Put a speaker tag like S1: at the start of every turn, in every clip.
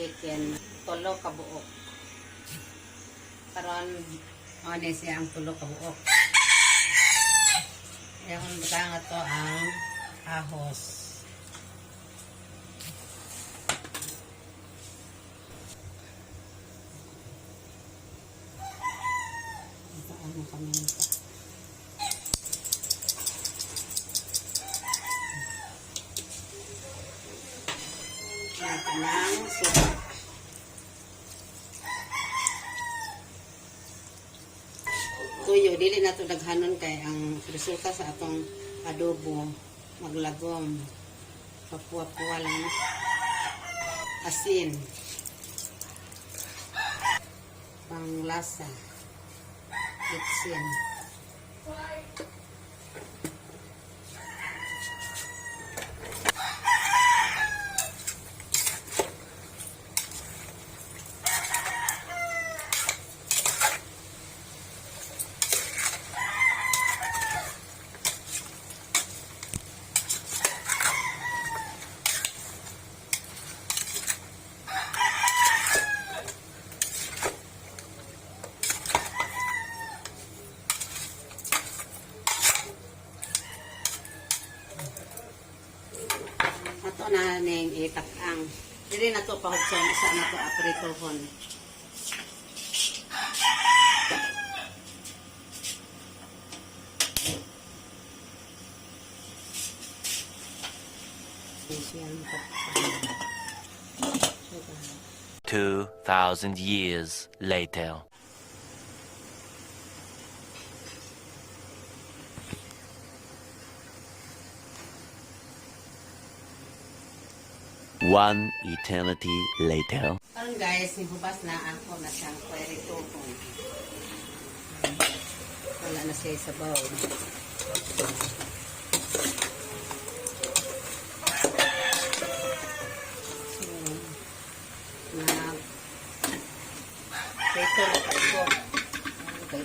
S1: chicken. Tulo ka buok. Karon ano siya ang tulo ka buok. Yung nga to ang ahos. Ito ano paminta. Ito ng suka. Tuyo, dili na ito naghanon kay ang resulta sa atong adobo maglagom. Papuwa-puwa lang. Asin. Panglasa. Itsin. Ato na ning itakang. Dili na to pahugson isa na to apritohon. Special
S2: 2,000 years later. One eternity later.
S1: Karon guys, nihubas na ako na siyang apritohon. Wala na siya sa bowl. Prito na ako. Okay.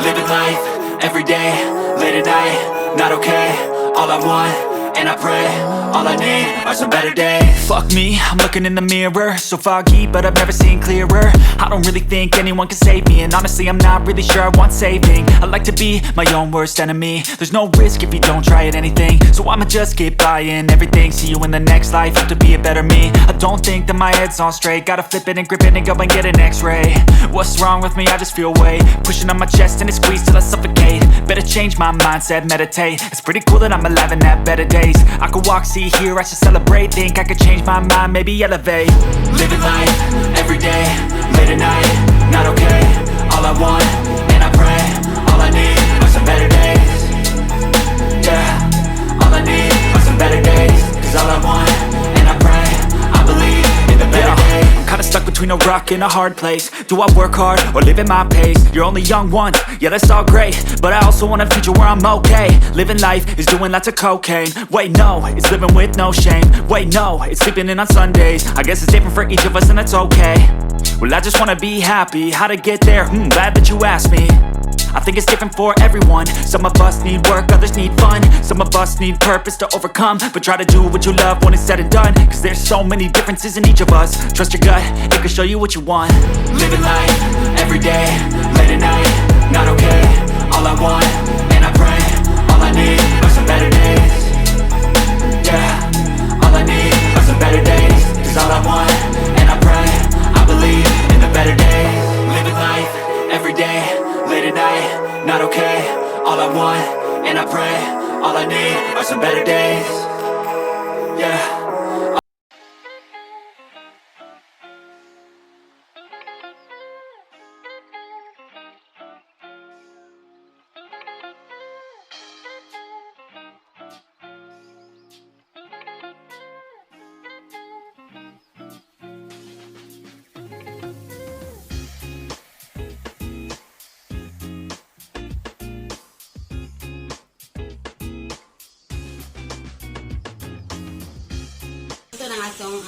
S3: Living life, every day, late at night, not okay. All I want, and I pray, all I need are some better days. Fuck me, I'm looking in the mirror, so foggy, but I've never seen clearer. I don't really think anyone can save me, and honestly I'm not really sure I want saving. I like to be my own worst enemy. There's no risk if you don't try at anything, so I'ma just keep buying everything. See you in the next life, have to be a better me. I don't think that my head's on straight, gotta flip it and grip it and go and get an x-ray. What's wrong with me? I just feel weight pushing on my chest and it squeezes till I suffocate. Better change my mindset, meditate. It's pretty cool that I'm alive and have better days. I could walk, see, hear, I should celebrate. Think I could change my mind, maybe elevate. Living life, every day, late at night, not okay. All I want, and I pray, all I need are some better days. Yeah, all I need are some better days. Cause all I want, and I pray, I believe in the better days. I'm kinda stuck between a rock and a hard place. Do I work hard or live at my pace? You're only young once, yeah that's all great, but I also want a future where I'm okay. Living life is doing lots of cocaine. Wait no, it's living with no shame. Wait no, it's sleeping in on Sundays. I guess it's different for each of us and that's okay. Well I just wanna be happy, how to get there? Glad that you asked me. I think it's different for everyone. Some of us need work, others need fun. Some of us need purpose to overcome. But try to do what you love when it's said and done. Cause there's so many differences in each of us. Trust your gut, it can show you what you want. Living life, every day, late at night, not okay. All I want, and I pray, all I need are some better days. Yeah, all I need are some better days. Cause all I want, and I pray, I believe in the better days. Living life, every day, late at night, not okay. All I want, and I pray, all I need are some better days. Yeah.
S1: ang atong